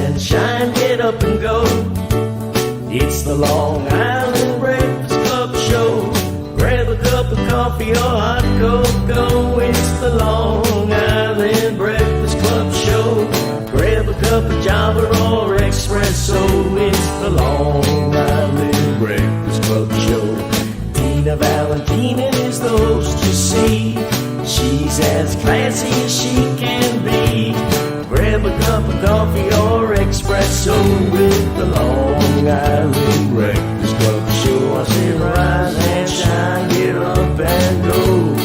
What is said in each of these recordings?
and shine, get up and go. It's the Long Island Breakfast Club Show. Grab a cup of coffee or hot cocoa. It's the Long Island Breakfast Club Show. Grab a cup of Java or espresso. It's the Long Island Breakfast Club Show. Tina Valentina is the host, you see. She's as classy as she can be. Grab a cup of coffee or espresso with the Long Island Breakfast Club Show. I say rise and shine, get up and go.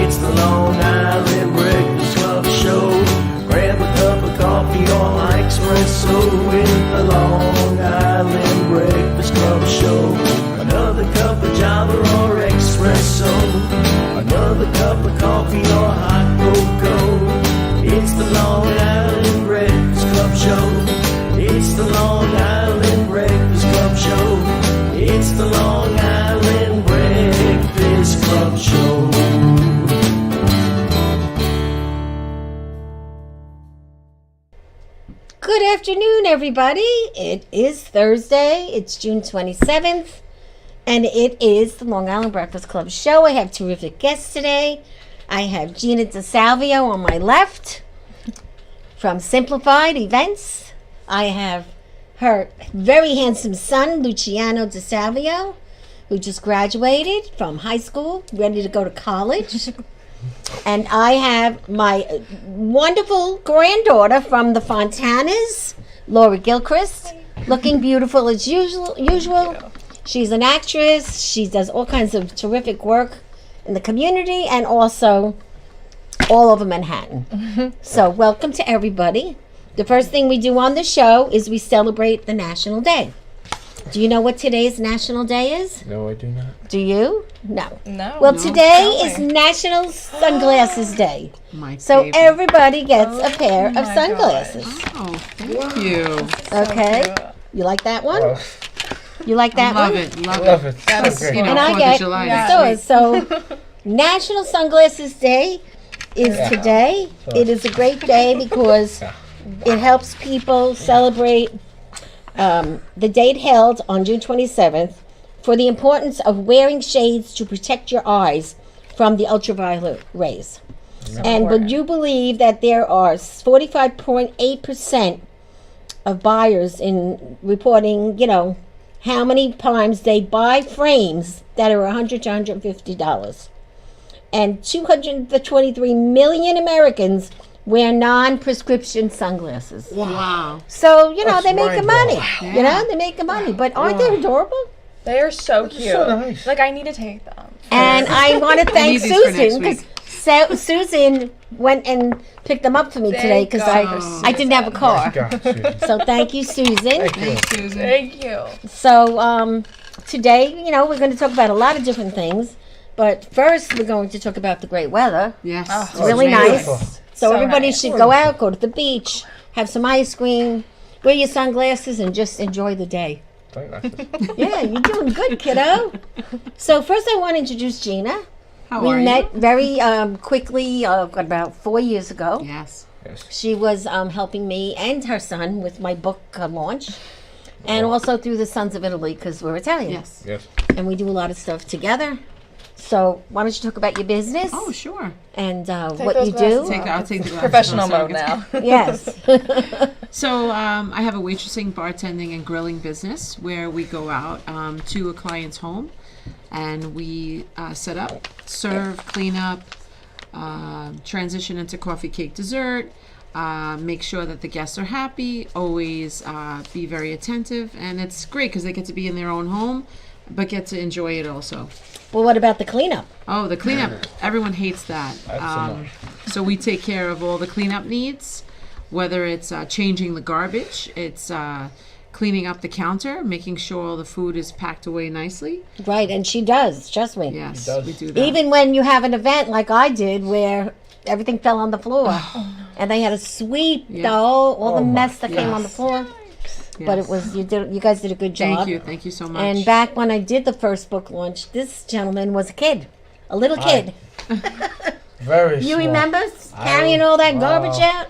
It's the Long Island Breakfast Club Show. Grab a cup of coffee or espresso with the Long Island Breakfast Club Show. Another cup of Java or espresso. Another cup of coffee or hot cocoa. It's the Long Island Breakfast Club Show. It's the Long Island Breakfast Club Show. It's the Long Island Breakfast Club Show. Good afternoon, everybody. It is Thursday. It's June 27th, and it is the Long Island Breakfast Club Show. I have terrific guests today. I have Gina DiSalvio on my left from Simplified Events. I have her very handsome son, Luciano DiSalvio, who just graduated from high school, ready to go to college. And I have my wonderful granddaughter from the Fontanas, Laura Gilchrist, looking beautiful as usual. She's an actress. She does all kinds of terrific work in the community and also all over Manhattan. So welcome to everybody. The first thing we do on the show is we celebrate the National Day. Do you know what today's National Day is? No, I do not. Do you? No. No. Well, today is National Sunglasses Day. So favorite. everybody gets a pair of my sunglasses. Oh, thank you. Okay. cute. You like that one? Well, You like that Love one? it. Love love it. it. That's, So great. you know, And I 4th of get July Yeah. next week. so National Sunglasses Day is Yeah. today. It is a great day because it helps people celebrate the date held on June 27th for the importance of wearing shades to protect your eyes from the ultraviolet rays. And would you believe that there are 45.8% of buyers in reporting, how many times they buy frames that are $100 to $150. And 223 million Americans wear non-prescription sunglasses. Wow. So, That's they make money. Yeah. They make money. But aren't they adorable? They are so cute. so nice. Like, I need to take them. And I want to thank need these for Susan next because Susan went and picked them up for me today because I didn't have a car. Got you. So thank you, Susan. Thank you. Thanks, Susan. Thank you. So today, we're going to talk about a lot of different things. But first, we're going to talk about the great weather. Yes. Oh, It's really beautiful. nice. So everybody nice. should go out, go to the beach, have some ice cream, wear your sunglasses, and just enjoy the day. Sunglasses. Yeah, you're doing good, kiddo. So first I want to introduce Gina. How We are met very quickly about 4 years ago. you? Yes. Yes. She was helping me and her son with my book launch. And also through the Sons of Italy because we're Italian. Yes. Yes. And we do a lot of stuff together. So why don't you talk about your business Oh, sure. and Take what those you glasses do? off. I'll take the glasses Professional off so I mode can- now. Yes. So I have a waitressing, bartending, and grilling business where we go out to a client's home and we set up, serve, clean up, transition into coffee, cake, dessert, make sure that the guests are happy, always be very attentive. And it's great because they get to be in their own home but get to enjoy it also. Well, what about the cleanup? Oh, the cleanup. Everyone hates that. So we take care of all the cleanup needs, whether it's changing the garbage, it's cleaning up the counter, making sure all the food is packed away nicely. Right, and she does, trust me. Yes, does. we do that. Even when you have an event like I did where everything fell on the floor and they had to sweep all the mess that came on the floor. But it was you guys did a good job. Thank you so much. And back when I did the first book launch, this gentleman was a little kid. Very You small. remember carrying all that garbage out?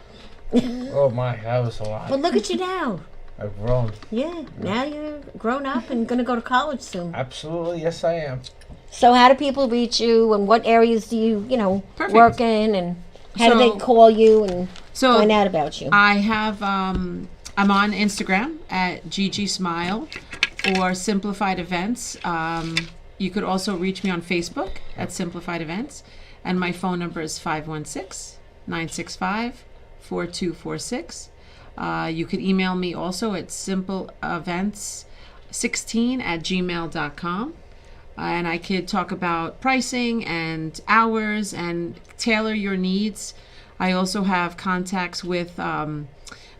Oh my, that was a lot. But look at you now. I've grown. Yeah, now you're grown up and going to go to college soon. Absolutely, yes I am. So how do people reach you, and what areas do you, Perfect. work in, and how do So- they call you and So find out about you? I have, I'm on Instagram at Gigi Smile or Simplified Events. You could also reach me on Facebook at Simplified Events. And my phone number is 516-965-4246. You could email me also at simpleevents16@gmail.com. And I could talk about pricing and hours and tailor your needs. I also have contacts with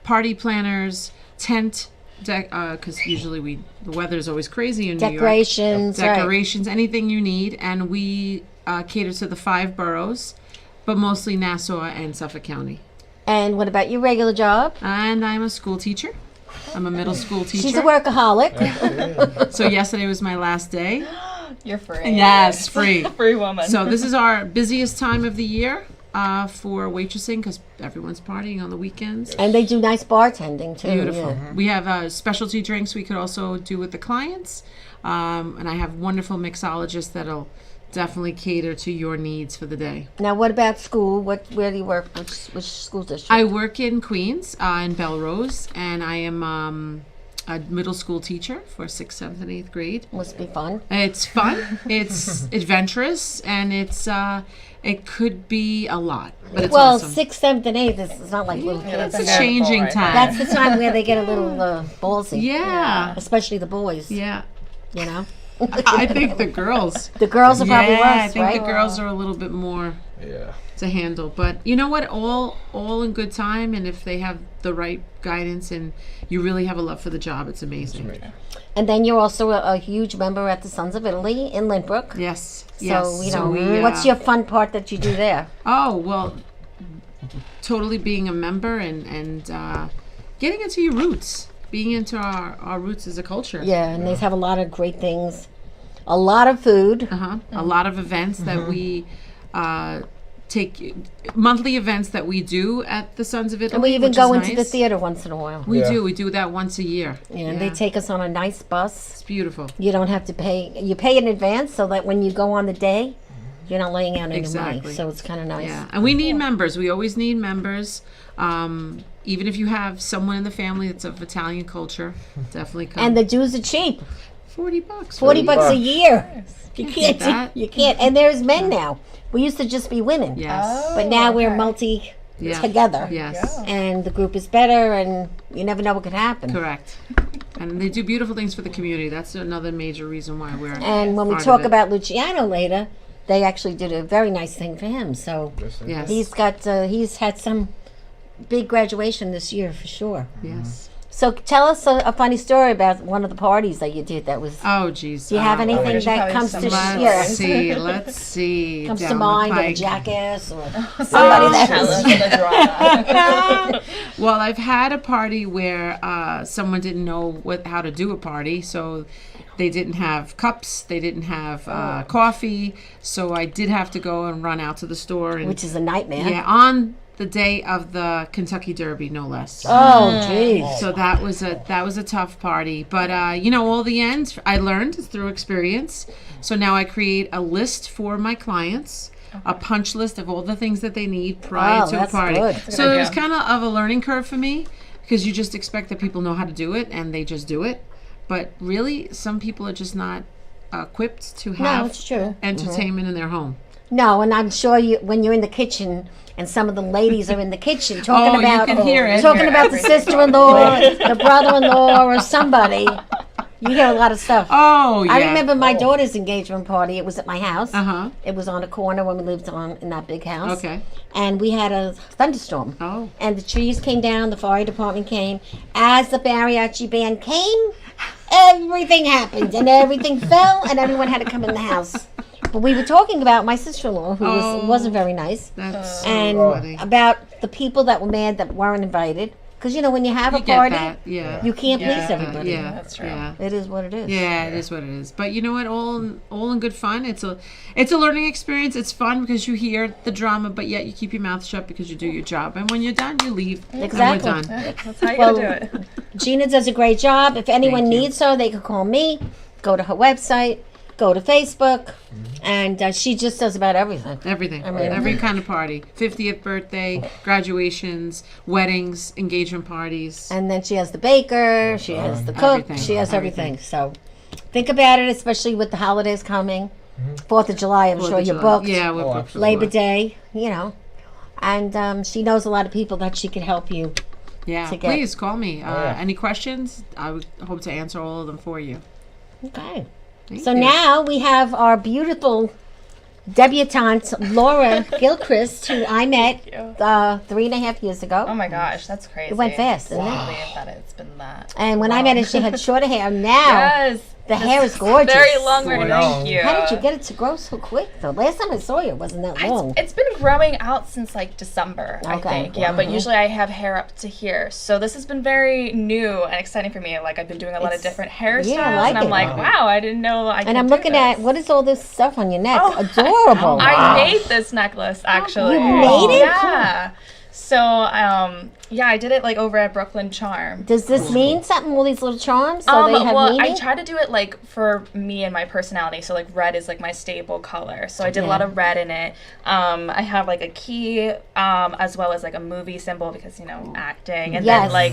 party planners, tent, because usually the weather is always crazy in Decorations, New York. right. Decorations, anything you need. And we cater to the 5 boroughs, but mostly Nassau and Suffolk County. And what about your regular job? And I'm a school teacher. I'm a middle school teacher. She's a workaholic. So yesterday was my last day. You're free. Yes, free. Free woman. So this is our busiest time of the year for waitressing because everyone's partying on the weekends. And they do nice bartending, too. Beautiful. Yeah. We have specialty drinks we could also do with the clients. And I have wonderful mixologists that'll definitely cater to your needs for the day. Now, what about school? Where do you work? Which school district? I work in Queens, in Belrose, and I am a middle school teacher for 6th, 7th, and 8th grade. Must be fun. It's fun, it's adventurous, and it could be a lot, but it's Well, awesome. 6th, 7th, and 8th is not like little kids. It's a Yeah. changing Right. time. That's the time where they get a little ballsy. yeah. Especially the boys, Yeah. you know? I think the girls. The girls are probably yeah, worse, I think right? the girls are a little bit more Yeah. to handle. But you know what? All in good time, and if they have the right guidance and you really have a love for the job, it's amazing. And then you're also a huge member at the Sons of Italy in Lynbrook. Yes. So, Yes. you know, we, what's your fun part that you do there? Oh, well, totally being a member and getting into your roots. Being into our roots as a culture. Yeah, and they have a lot of great things. A lot of food. A lot of events that we take, monthly events that we do at the Sons of Italy. And we even which go is into the nice. theater once in a while. We Yeah. do. We do that once a year. Yeah, and they take us on a nice bus. It's beautiful. You don't have to pay. You pay in advance so that when you go on the day, you're not laying out any money. Exactly. So it's kind of nice. Yeah, and we need members. We always need members. Even if you have someone in the family that's of Italian culture, definitely come. And the dues are cheap. $40. 40 bucks a bucks. year. You can't. that. You can't. And there's men now. We used to just be women. Yes. But now we're okay. multi Yeah. together. Yes. And the group is better, and you never know what could happen. Correct. And they do beautiful things for the community. That's another major reason why we're. And when we part of talk it. about Luciano later, they actually did a very nice thing for him. So Yes. he's had some big graduation this year for sure. Yes. So tell us a funny story about one of the parties that you did. That was. Oh, geez. Do you have anything there's that probably comes some to lines. yeah, Let's see. comes down to the mind? A pike. jackass or somebody that Tell was. us the drama. Well, I've had a party where someone didn't know how to do a party, so they didn't have cups, they didn't have coffee, so I did have to go and run out to the store and Which is a nightmare. yeah, on the day of the Kentucky Derby, no less. Oh, jeez. So that was a tough party, but all the end I learned through experience. So now I create a list for my clients, a punch list of all the things that they need prior Oh, to a that's party. good. So it was idea. kind of a learning curve for me because you just expect that people know how to do it and they just do it, but really some people are just not equipped to No, have it's true. entertainment in their home. No, and I'm sure you when you're in the kitchen and some of the ladies are in the kitchen talking Oh, you about can hear it. talking Hear about the everything. sister-in-law, the brother-in-law, or somebody. You hear a lot of stuff. Oh, yeah. I remember my daughter's engagement party. It was at my house. Uh-huh. It was on a corner when we lived in that big house. Okay. And we had a thunderstorm. Oh. And the trees came down. The fire department came. As the mariachi band came, everything happened and everything fell and everyone had to come in the house. But we were talking about my sister-in-law, who Oh. wasn't very nice, That's so and funny. about the people that were mad that weren't invited. Because, when you have You a get party, that. Yeah. you can't Yeah. please everybody. Yeah. That's true. Yeah. It is what it is. Yeah, it is what it is. But you know what? All in good fun. It's a learning experience. It's fun because you hear the drama, but yet you keep your mouth shut because you do your job. And when you're done, you leave. Exactly. And we're done. That's how you Well, gotta do it. Gina does a great job. If anyone Thank you. needs her, they can call me, go to her website, go to Facebook, and she just does about everything. Everything. I mean- Every kind of party. 50th birthday, graduations, weddings, engagement parties. And then she has the baker, she has the cook, Everything. she has everything. So think about it, especially with the holidays coming. 4th of July, I'm sure you're booked. Yeah, we're Oh, booked. absolutely. Labor Day, And she knows a lot of people that she could help you. Yeah, to get- please call me. yeah. Any questions? I would hope to answer all of them for you. Okay. Thank So you. now we have our beautiful debutante, Laura Gilchrist, who I met you. 3.5 years ago. Oh my gosh, that's crazy. It went fast, didn't I it? can't believe that it's been that. And when I met her, she had shorter hair. Now, Yes. the hair is gorgeous. Very long, very So thank long. you. How did you get it to grow so quick, though? Last time I saw you, it wasn't that long. It's been growing out since like December, I Okay. think. Yeah, but usually I have hair up to here. So this has been very new and exciting for me. Like I've been doing a lot of It's- different hairstyles, yeah, I like and I'm it. like, wow, I didn't know I could And I'm do looking this. at, what is all this stuff on your neck? Oh. Adorable. I made this necklace actually. You made it? Yeah. So yeah, I did it like over at Brooklyn Charm. Does this mean something, all these little charms? So they have Well, meaning? I try to do it like for me and my personality. So like red is like my staple color. So I did a lot of red in it. I have like a key, as well as like a movie symbol because acting, and Yes. then like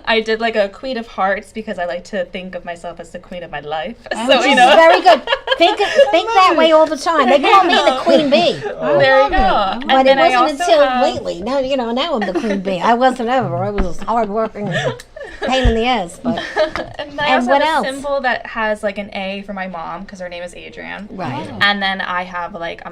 I did like a Queen of Hearts because I like to think of myself as the queen of my life. So This is very good. Think that way all the time. They call me the Queen Bee. there you go. And But it then I wasn't also until have- lately. Now, now I'm the Queen Bee. I wasn't ever. I was hard working, pain in the ass. But And then I And also what have a else? symbol that has like an A for my mom because her name is Adrienne. right. And then I have like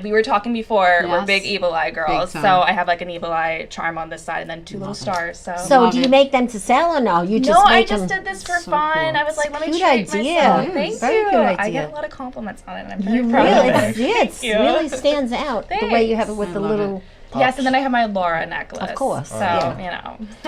we were talking before, we're Yes. big evil eye girls. Big So time. I have like an evil eye charm on this side and then two little stars. So, So Love do you it. make them to sell or no? You just no, I make just them. did this for So fun. cool. I was like, let me Cute treat idea. myself. It Thank is. Very you. good I idea. get a lot of compliments on it, and I'm very You proud really, of it. it you. really stands out the way you have it with I the love little. Yes, and then I have my Laura necklace. Of course, So yeah. you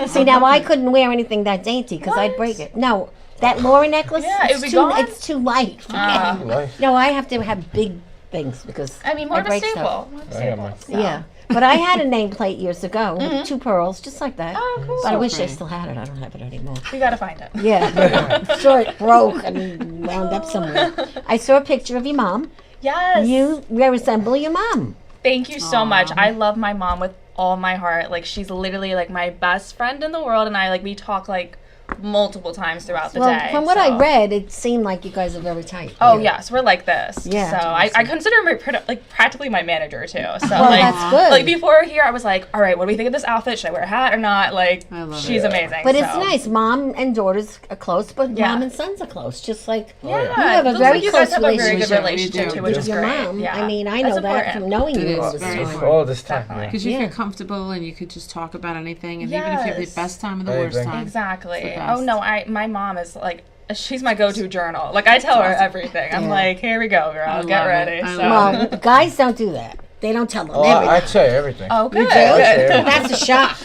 know. See, now I couldn't wear anything that dainty because I'd break it. No, that Laura necklace. Yeah, it it's would be too. gone? It's too light. Life. No, I have to have big things because I mean, more of a break staple. stuff. More of a I got staple. mine. So. Yeah, but I had a nameplate years ago with 2 pearls, just like that. Oh, cool. But I wish I pretty. still had it. I don't have it anymore. We gotta find it. Yeah, I'm sure it broke and wound up somewhere. I saw a picture of your mom. Yes. You resemble your mom. Thank you so much. I love my mom with all my heart. Like she's literally like my best friend in the world, and we talk like multiple times throughout the Well, day. from what so. I read, it seemed like you guys are very tight. Oh yes, we're like this. Yeah. So I consider my like practically my manager too. So Well, like that's good. like before here, I was like, all right, what do we think of this outfit? Should I wear a hat or not? Like I love she's it. amazing. But it's so. nice. Mom and daughters are close, but Yeah. mom and sons are close. Just like Yeah, You have a it looks very like you guys close have a very good relationship. relationship We do. too, which with is your great. mom. Yeah. I mean, I know That's that important. from knowing It you is all this very time. important. All this time. Definitely. Because you Yeah. feel comfortable and you could just talk about anything, and even if you have the Yes. best time or the Hey, worst thank you. time. Exactly. It's the Oh best. no, my mom is like she's my go-to journal. Like I tell her everything. I'm Yeah. like, here we go, girl. I Get love it. ready. I So. love Well, guys don't do that. They don't tell them Oh, everything. I'd say everything. Oh, good. do? Good. That's a shock.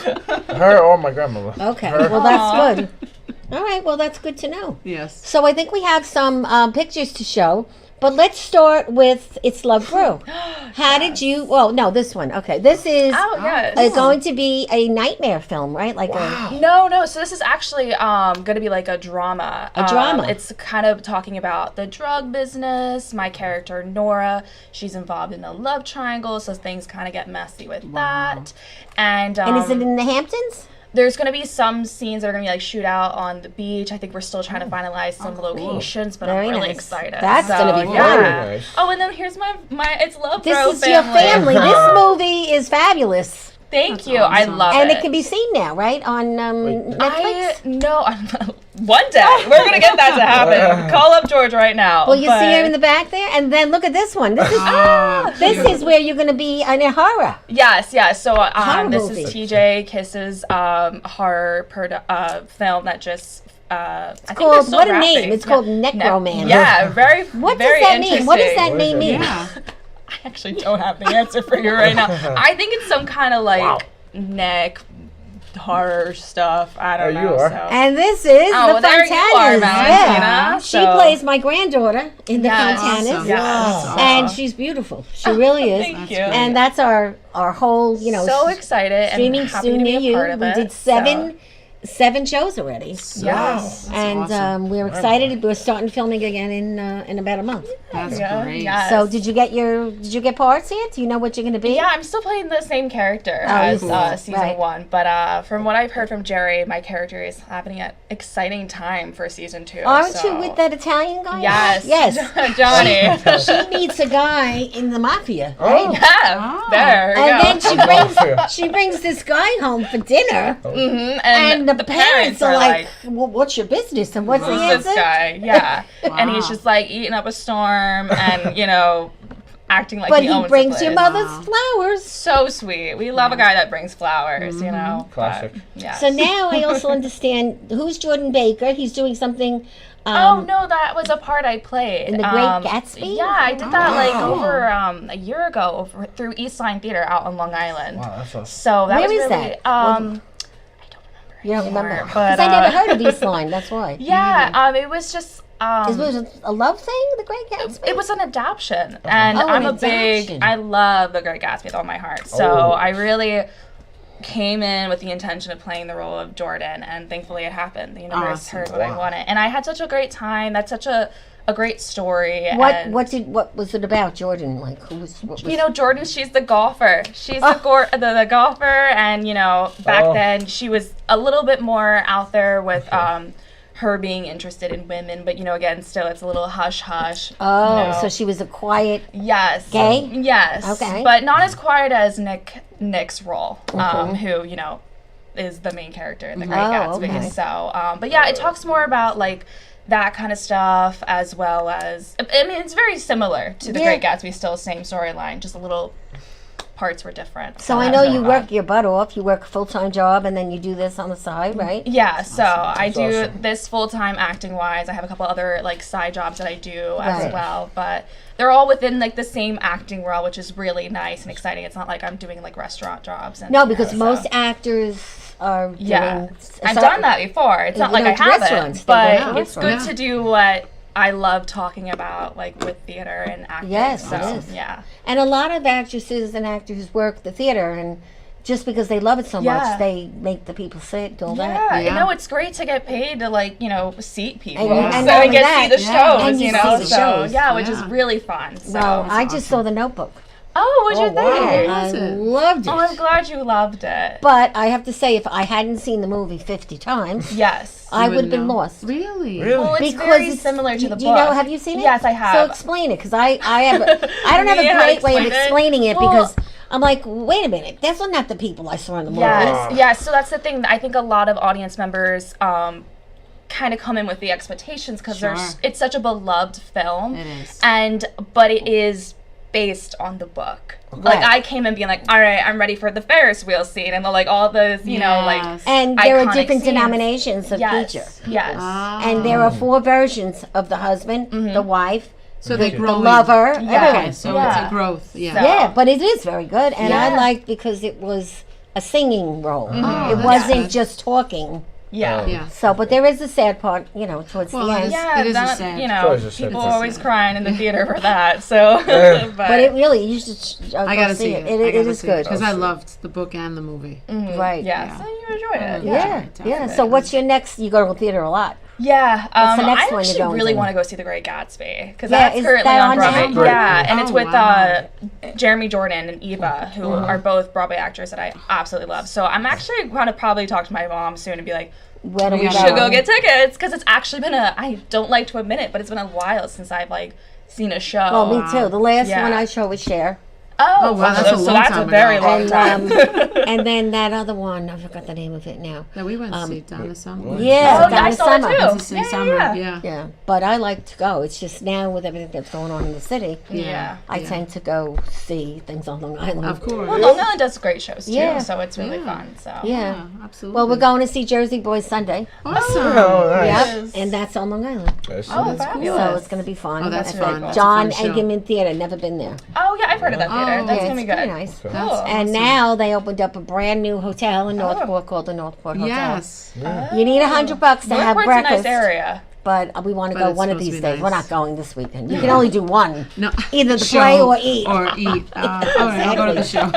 Her or my grandmother. Okay, Her. well that's good. All right, well that's good to know. Yes. So I think we have some pictures to show, but let's start with It's Love Brew. How did you? Well, no, this one. Okay, this is Oh yes. going to be a nightmare film, right? Like a No. So this is actually going to be like a drama. A drama. It's kind of talking about the drug business. My character Nora, she's involved in a love triangle, so things kind of get messy with that. And is it in the Hamptons? there's going to be some scenes that are going to be like shoot out on the beach. I think we're still trying to finalize some locations, but Very I'm really nice. excited. That's So, gonna be fun. yeah. Very nice. Oh, and then here's my It's Love This Bro is your family. This movie is fabulous, Thank you. I awesome. love and it. it can be seen now, right, on Netflix. One day we're gonna get that to happen. Call up George right now. Well, you but- see her in the back there, and then look at this one. This is this cute. is where you're going to be in a horror. Yes. So Horror this movie. is TJ Kiss's horror film that just. I think they're Called still what a wrapping. name? It's called Necromance. Yeah, very. What very does that mean? What does that interesting. name mean? Yeah. I actually don't have the answer for you right now. I think it's some kind of like neck horror stuff. I don't know. You are. So. And this is well, the there you are, Fontanas. Valentina. She So- plays my granddaughter in the Yes. Fontanas. Awesome. Yes. And she's beautiful. She really is. Thank you. And that's our whole, So excited streaming and happy soon to near be a you. part of We it. did seven shows already. Yes. And awesome. we're excited. We're starting filming again in about a month. That's Yeah, great. yes. So did you get parts yet? Do you know what you're going to be? Yeah, I'm still playing the same character Oh, as cool. season Right. 1, but from what I've heard from Jerry, my character is having an exciting time for season 2. Aren't so. you with that Italian guy? Yes. Yes. Johnny. She meets a guy in the mafia. Oh. Right? Yeah, there we And go. then she brings this guy home for dinner, Mhm, and the parents are like, well, "What's your business?" And what's the "Who's this answer? guy?" Yeah, and he's Wow. just like eating up a storm and acting like But he he owns brings the your place. mother's flowers. So sweet. We love a guy that brings flowers, you know. Classic. But, yeah. So now I also understand who's Jordan Baker. He's doing something. Oh no, that was a part I played In The Great Gatsby? Yeah, I did that like Wow. over a year ago over through East Line Theater out on Long Island. Wow, that's awesome. So that Where was is really that? I don't You don't remember? anymore, Because but, I never uh, heard of East Line. That's why. Yeah, it was just Is it a love thing? The Great Gatsby. it was an adaptation, and Oh, I'm an a big. adaptation. I love The Great Gatsby with all my heart. So Oh. I really came in with the intention of playing the role of Jordan, and thankfully it happened. The universe Awesome. heard what I wanted, and I had such a great time. That's such a great story. What and, what was it about, Jordan? Like what was Jordan, she's the golfer. She's the golfer, and back Oh. then she was a little bit more out there with her being interested in women, but again, still it's a little hush hush. Oh, so she was a quiet. Yes. Gay? Yes. Okay. But not as quiet as Nick's role, who is the main character in The Great Oh, Gatsby. okay. So, but yeah, it talks more about like that kind of stuff, as well as it's very similar to The Yeah. Great Gatsby. Still same storyline, just a little parts were different. So I know you work your butt off. You work a full-time job, and then you do this on the side, right? Yeah, so I do awesome. this full-time acting wise. I have a couple other like side jobs that I do Right. as well, but they're all within like the same acting role, which is really nice and exciting. It's not like I'm doing like restaurant jobs. And, No, because so- most actors are doing. yeah, I've done that before. It's not like I restaurants, haven't, they go but to it's good restaurants. to do what I love talking about, like with theater and acting. Yes, so, it is. Yeah. And a lot of actresses and actors work the theater, and just because they love it so Yeah. much, they make the people sit, do all Yeah, that. Yeah. it's great to get paid to like, seat people. And so not I only get that, to see the yeah. shows, And you see the so shows. yeah, which is Yeah. really fun. So. Well, I just saw The Notebook. Oh, what'd you wow. think? I was it? loved it. Oh, I'm glad you loved it. But I have to say, if I hadn't seen the movie 50 times, Yes. I would have wouldn't been know. lost. Really? Really? Well, it's Because very it's- similar to the do book. you know? Have you seen it? Yes, I So have. explain it, because I don't have Yeah, a great way of explain it. explaining it, Well- because I'm like, wait a minute, that's not the people I saw in the movie. Yes. So that's the thing. I think a lot of audience members kind of come in with the expectations because Sure. it's such a beloved film. It is. But it is based on the book. Like Right. I came in being like, all right, I'm ready for the Ferris wheel scene and like all those, Yes. And there are iconic different scenes. denominations of yes, teacher. yes. Ah. And there are 4 versions of the husband, the wife, So they the grow. lover, Yeah. everyone. Okay, so it's Yeah. a growth. Yeah. So- Yeah, but it is very good, and I Yeah. liked because it was a singing role. It that's wasn't good. just talking. Yeah. Yeah. So, but there is a sad part, towards Well, the it end. is- Yeah, It a that, sad- you It's know, always a sad people thing. are always crying in the theater for that. So, But it really, you should I go gotta see see it. it. It is good. Because I loved the book and the movie. Right. yeah, so you enjoyed it. Yeah. Yeah. Definitely. So what's your next? You go to the theater a lot. Yeah, What's the next I one you're actually going really to? want to go see The Great Gatsby because Yeah, that's is currently that on on Broadway. now? Yeah, and it's Oh, with wow. Jeremy Jordan and Eva, who are both Broadway actors that I absolutely love. So I'm actually going to probably talk to my mom soon and be like, Where do we We go? should go get tickets because it's actually been I don't like to admit it, but it's been a while since I've like seen a show. Well, me too. The last Yeah. one I saw was Cher. Oh, wow, that's a so long that's time a very ago. long And, time. and then that other one, I forgot the name of it now. That we went to see Donna Summer. Yeah, Oh, yeah, Donna I saw Summer. it too. It's the same summer. Yeah. Yeah, but I like to go. It's just now with everything that's going on in the city, Yeah. I tend to go see things on Long Island. Of course. Well, Long Island does great shows too, Yeah. so it's really Yeah. fun. So Yeah. Yeah, absolutely. Well, we're going to see Jersey Boys Sunday. Awesome. Oh, nice. Yep, and that's on Long Island. Nice. Oh, that's cool. fabulous. So it's going to be fun. Oh, that's At fun. the That's a John fun show. Engelman Theater. Never been there. Oh yeah, I've heard of that. Oh, That's Yeah, gonna it's be pretty good. nice. That's And awesome. now they opened up a brand new hotel in Northport called the Northport Hotel. Yes. You need $100 to have Northport's breakfast. a nice area. But we want to But go it's one of supposed to these be days. We're nice. not going this weekend. You can only do one. No. Either the Show play or eat. Or eat. All right, I'll go to the show.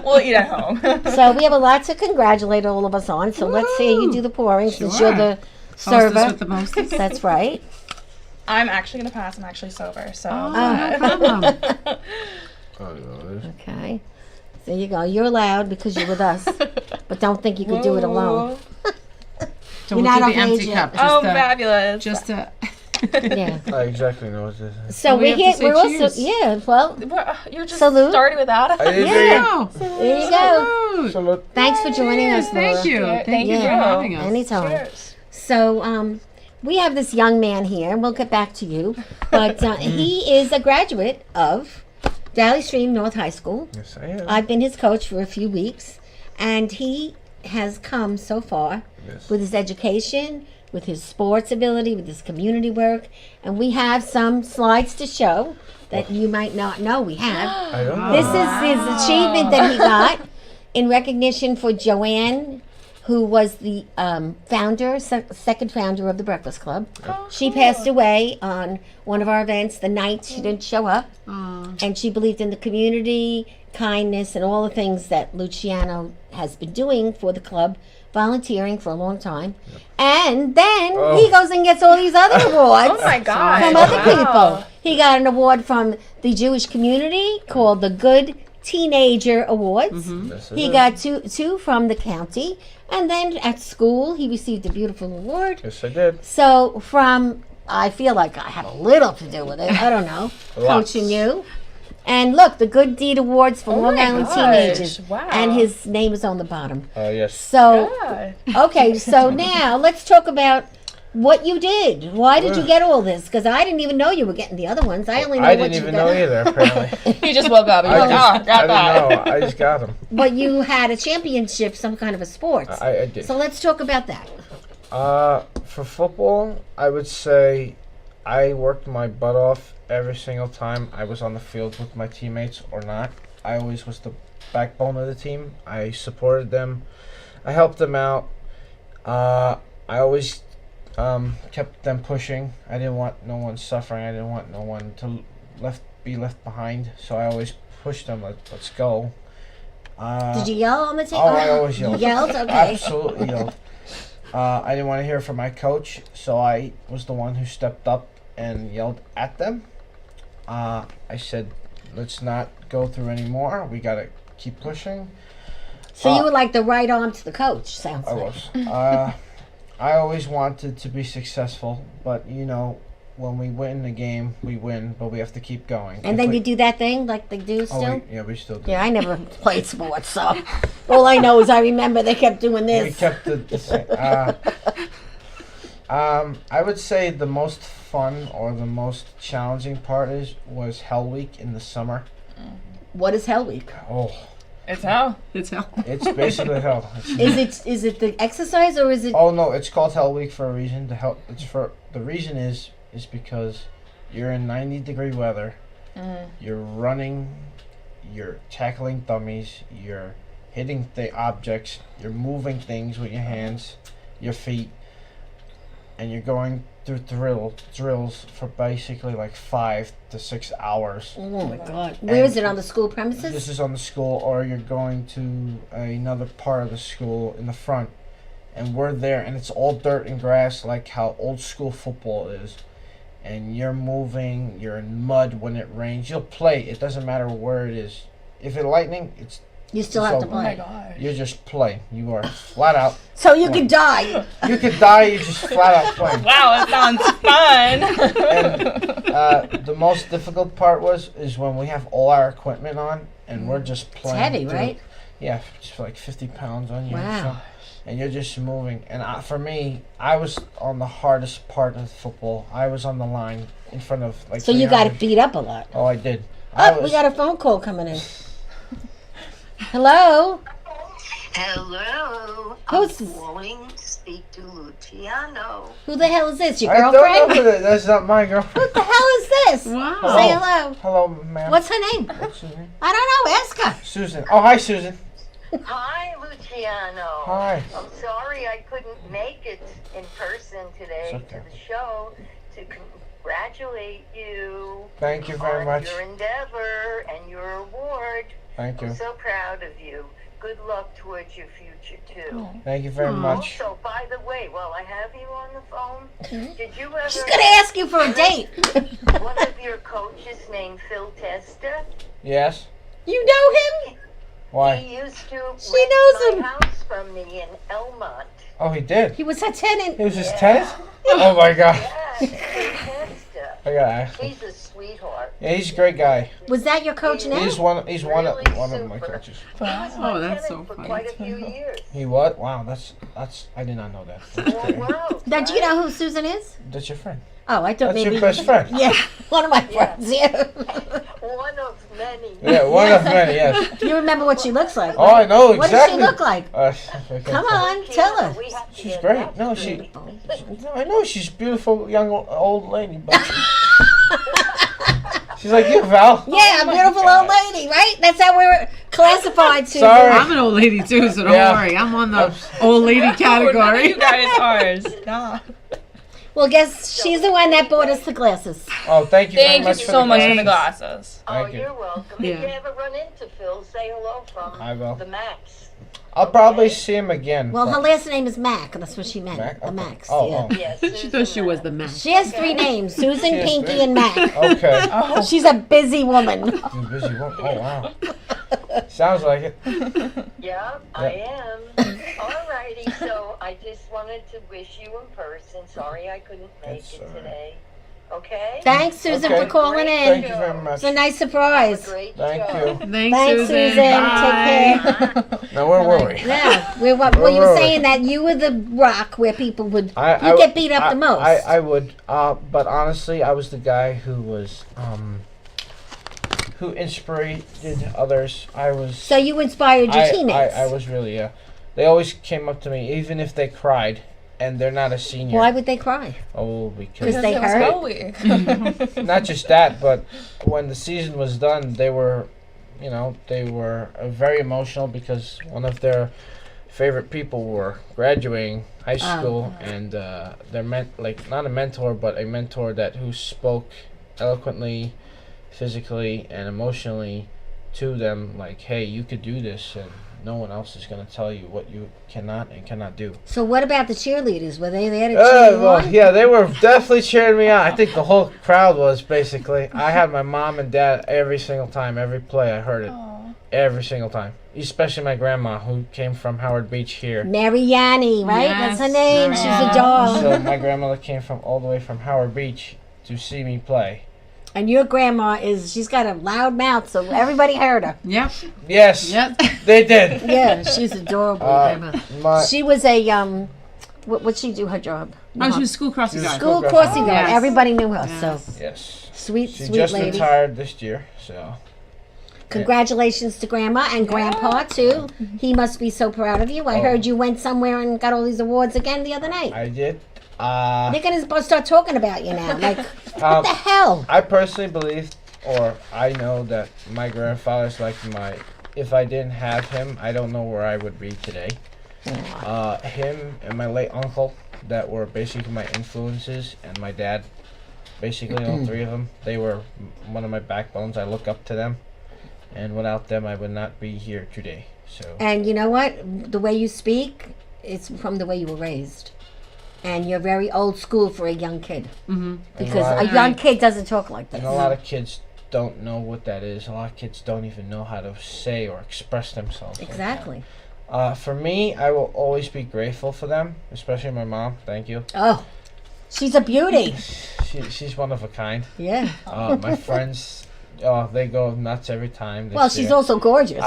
We'll eat at home. So we have a lot to congratulate all of us on. So let's see you do the pouring since Sure. you're the Hostess server. with the mostest. That's right. I'm actually gonna pass. I'm actually sober, so. No problem. Okay. There you go. You're allowed because you're with us. But don't think you could do it alone. So You're we'll not do the of empty age cup. yet. Oh, fabulous. Just to. Yeah. I exactly know what this is. So we have to say we're also cheers. yeah. Well, You're just Salute. starting without us. I didn't Yeah. Oh, there you go. salute. Salute. Thanks for joining us, Laura. Thank you. Thank you for Yeah. having us. Anytime. Cheers. So we have this young man here. We'll get back to you, but he is a graduate of Valley Stream North High School. Yes, I am. I've been his coach for a few weeks, and he has come so far Yes. with his education, with his sports ability, with his community work, and we have some slides to show that you might not know we have. I don't know. This is his achievement that he got in recognition for Joann, who was the second founder of the Breakfast Club. She passed away on one of our events the night she didn't show up, and she believed in the community, kindness, and all the things that Luciano has been doing for the club, volunteering for a long time. And then he goes and gets all these other awards Oh my God. from other Wow. people. He got an award from the Jewish community called the Good Teenager Awards. Yes, I He am. got two from the county, and then at school he received a beautiful award. Yes, I did. So I feel like I had a little to do with it. I don't know, Lots. coaching you. And look, the Good Deed Awards for Long my Island gosh. teenagers, Wow. and his name is on the bottom. Yes. So God. okay, so now let's talk about what you did. Why did you get all this? Because I didn't even know you were getting the other ones. I only know I what didn't you even got. know either, apparently. He just woke up. He's I like, just, oh, I got that. didn't know. I just got them. But you had a championship, some kind of a sports. I did. So let's talk about that. For football, I would say I worked my butt off every single time I was on the field with my teammates or not. I always was the backbone of the team. I supported them. I helped them out. I always kept them pushing. I didn't want no one suffering. I didn't want no one to be left behind. So I always pushed them. Let's go. Did you yell on the team? Oh, I always yelled. You yelled? Okay. Absolutely yelled. I didn't want to hear from my coach, so I was the one who stepped up and yelled at them. I said, let's not go through anymore. We got to keep pushing. So you were like the right arm to the coach, sounds I like. was. I always wanted to be successful, but, you know, when we win the game, we win, but we have to keep going. And then you do that thing like they do still? we still do. Yeah, I never played sports, so all I know is I remember they kept doing We this. kept the same. I would say the most fun or the most challenging part was Hell Week in the summer. What is Hell Week? Oh, It's how? It's hell. it's basically hell. It's, Is it the exercise or is it? oh no, it's called Hell Week for a reason. The reason is because you're in 90-degree weather. You're running, you're tackling dummies, you're hitting the objects, you're moving things with your hands, your feet, and you're going through drills for basically like 5 to 6 hours. Oh my God! Where is it, on the school premises? This is on the school, or you're going to another part of the school in the front, and we're there, and it's all dirt and grass like how old school football is. And you're moving, you're in mud when it rains. You'll play. It doesn't matter where it is. If it's lightning, You still it's have to over. Oh my play. gosh. You just play. You are flat out. So you could die. You could die. You just flat out playing. Wow, it sounds fun. And the most difficult part is when we have all our equipment on and we're just It's playing. heavy, through- right? Yeah, it's like 50 pounds on you. Wow. So, and you're just moving. And for me, I was on the hardest part of football. I was on the line in front of like. So you got 300. beat up a lot. Oh, I did. I Oh, was, we got a phone call coming in. Hello. Hello. Who's I'm this? calling speak to Luciano. Who the hell is this? Your I don't know girlfriend? who that. That's not my girlfriend. What the hell is this? Wow. Say hello. Hello, ma'am. What's her name? What's your name? I don't know. Ask her. Susan. Oh, hi, Susan. Hi, Luciano. Hi. I'm sorry I couldn't make it in person today It's okay. to the show to congratulate you Thank you very on much. your endeavor and your award. Thank I'm you. so proud of you. Good luck towards your future, too. Thank you very much. Also, by the way, while I have you on the phone, did you ever She's gonna ask you for a date. one of your coaches named Phil Testa? Yes. You know him? Why? He used to She rent knows him. my house from me in Elmont. Oh, he did. He was her tenant. He was his tenant? Oh my God. Yeah, Phil Testa. I gotta ask him. He's a sweetheart. Yeah, he's a great guy. Was that your coach now? He's one of Really one of my super. coaches. He was my Oh, that's tenant so for funny. quite a few years. He what? Wow, that's I did not know that. That's Well, great. wow, Now, do you know who Susan is? That's your friend. Oh, I thought That's maybe. your best friend. Yeah, one of my Yeah. friends. Yeah. one of many. Yeah, one of many. Yes. You remember what she looks like? Oh, I know What exactly. does she look like? Okay. Come on, tell her. We have to She's get great. that No, straight. No, I know she's a beautiful young old lady, but she's like you, Val. Yeah, a beautiful old lady, right? That's how we're classified, Susan. Sorry. I'm an old lady too, so don't Yeah. worry. I'm on the old lady None of category. you guys are. Stop. Well, guess she's the one that bought us the glasses. Oh, thank you very Thank you much for so the much for the thanks. glasses. Oh, Thank you. you're welcome. Yeah. If you ever run into Phil, say hello from I will. the Max. I'll probably see him again. Well, but- her last name is Mac. That's what she meant. Mac? The Okay. Max. Oh, yeah. oh. Yes, She thought she was the man. She has 3 names: Susan, has Pinky, 3? and Mac. Okay. She's a busy woman. You're busy. Oh, wow. Sounds like it. Yeah, I am. Alrighty, so I just wanted to wish you in person. Sorry I couldn't make That's it all right. today. Okay? Thanks, Susan, Okay. for calling Thank in. you very much. It's a nice Have a surprise. great Thank show. you. Thanks, Thanks, Susan. Susan. Bye. Take care. Now, where were we? Yeah, well, you were Where were we? saying that you were the rock where people would I you get beat up the most. I would, but honestly, I was the guy who was, who inspired others. I was. So you inspired your teammates. I was really, yeah. They always came up to me, even if they cried, and they're not a senior. Why would they cry? Oh, because 'Cause they it was hurt? Go Week. not just that, but when the season was done, they were, they were very emotional because one of their favorite people were graduating high school, and they're not a mentor, but a mentor who spoke eloquently, physically, and emotionally to them, like, hey, you could do this, and no one else is going to tell you what you cannot and cannot do. So what about the cheerleaders? Were they there to cheer you Well, on? yeah, they were definitely cheering me on. I think the whole crowd was, basically. I had my mom and dad every single time, every play. I heard it every single time. Especially my grandma, who came from Howard Beach here. Mary Yanni, right? Yes, That's her name. Mary She's a Yanni. doll. So my grandmother came from all the way from Howard Beach to see me play. And your grandma she's got a loud mouth, so everybody heard her. Yep. Yes, Yep. they did. Yeah, she's adorable, grandma. My, She was a what'd she do her job? Oh, she was school crossing She was guard. School School crossing guard. Yes. Everybody knew her. Yes. So yes. sweet, She sweet just lady. retired this year, so. Congratulations to Grandma and Grandpa too. He must be so proud of you. I Oh. heard you went somewhere and got all these awards again the other night. I did. They're gonna start talking about you now. Like, what Um, the hell? I personally believe, or I know that my grandfather's like if I didn't have him, I don't know where I would be today. Him and my late uncle, that were basically my influences, and my dad, basically all 3 of them, they were one of my backbones. I look up to them, and without them, I would not be here today. So, And you know what? The way you speak, it's from the way you were raised. And you're very old school for a young kid. Mm-hmm. Because lot a of- young kid doesn't talk like this. and a lot of kids don't know what that is. A lot of kids don't even know how to say or express themselves. like that. Exactly. For me, I will always be grateful for them, especially my mom. Thank you. Oh, she's a beauty. She's one of a kind. Yeah. My friends, they go nuts every time. Well, she's also gorgeous.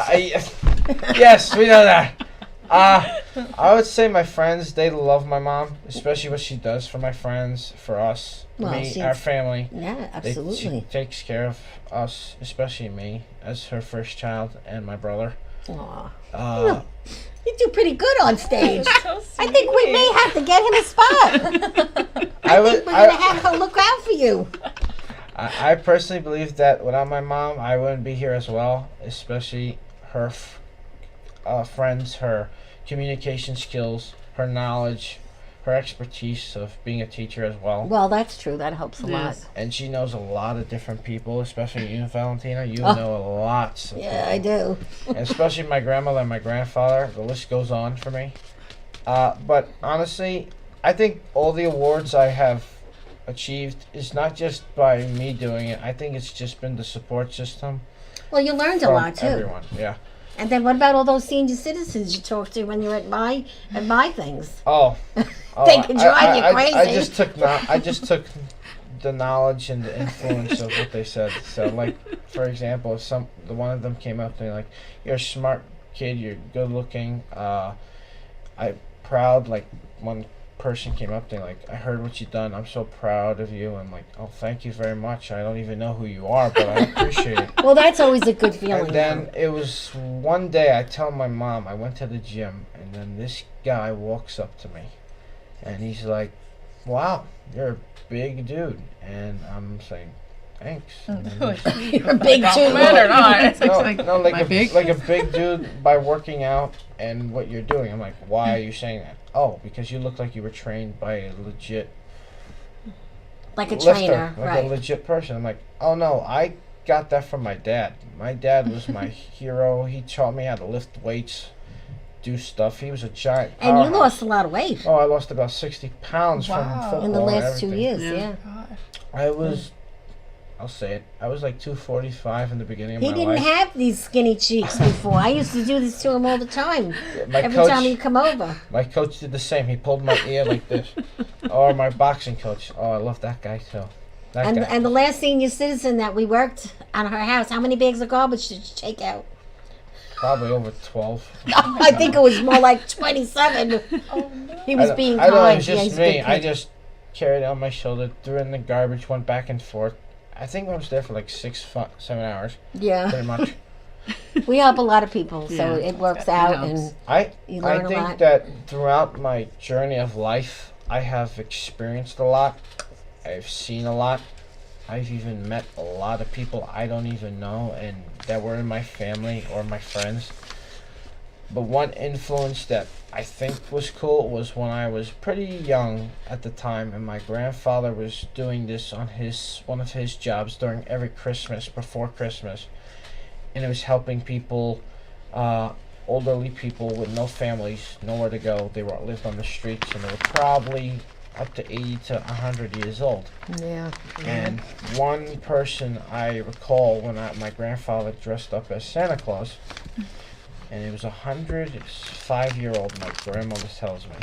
Yes, we know that. I would say my friends, they love my mom, especially what she does for my friends, for us, Well, me, she's- our family. Yeah, She absolutely. takes care of us, especially me, as her first child, and my brother. Aw. You do pretty good on stage. So I think we may have to get him a spot. I think we're going to have her look out for you. I personally believe that without my mom, I wouldn't be here as well, especially her friends, her communication skills, her knowledge, her expertise of being a teacher as well. Well, that's true. That helps a lot. Yes. And she knows a lot of different people, especially you, Valentina. You know lots of Yeah, I do. and especially my grandmother and my grandfather. The list goes on for me. But honestly, I think all the awards I have achieved is not just by me doing it. I think it's just been the support system Well, you learned a from lot, too. everyone. Yeah. And then what about all those senior citizens you talked to when you were at my things? Oh, They can drive you crazy. I just took the knowledge and the influence of what they said. So, like, for example, if one of them came up to me like, "You're a smart kid. You're good looking. I'm proud." Like, one person came up to me like, "I heard what you've done. I'm so proud of you." And like, "Oh, thank you very much. I don't even know who you are, but I appreciate it." Well, that's always a good feeling. And then it was one day I tell my mom I went to the gym, and then this guy walks up to me, and he's like, "Wow, you're a big dude," and I'm saying, "Thanks." And then he's- You're a big Compliment or not? like my a big? like a big dude by working out and what you're doing. I'm like, "Why are you saying that?" "Oh, because you look like you were trained by a legit like a lifter, trainer, like right? a legit person." I'm like, "Oh no, I got that from my dad. My dad was my hero. He taught me how to lift weights, do stuff. He was a giant And you powerhouse." lost a lot of weight Oh, I lost about 60 pounds from Wow. football in the and last 2 everything. years. Yeah. Yeah. I was, I'll say it, I was like 245 in the beginning of He my didn't life. have these skinny cheeks before. I used to do this to him all the time. My Every time he'd come over. My coach did the same. He pulled my ear like this. Or my boxing coach. Oh, I love that guy too. That And guy. and the last senior citizen that we worked on her house, how many bags of garbage did you take out? Probably over 12. I think it was more like 27. He was being I know it kind. was Yeah, just he's a good me. I kid. just carried it on my shoulder, threw it in the garbage, went back and forth. I think I was there for like 7 hours, Yeah, pretty much. we help a lot of people, so Yeah. it works It out, helps. and I you learn a think lot. that throughout my journey of life, I have experienced a lot. I've seen a lot. I've even met a lot of people I don't even know and that were in my family or my friends. But one influence that I think was cool was when I was pretty young at the time, and my grandfather was doing this on one of his jobs during every Christmas, before Christmas, and it was helping people, elderly people with no families, nowhere to go. They lived on the streets, and they were probably up to 80 to 100 years old. yeah. And one person I recall when my grandfather dressed up as Santa Claus, and it was 105-year-old, my grandmother tells me.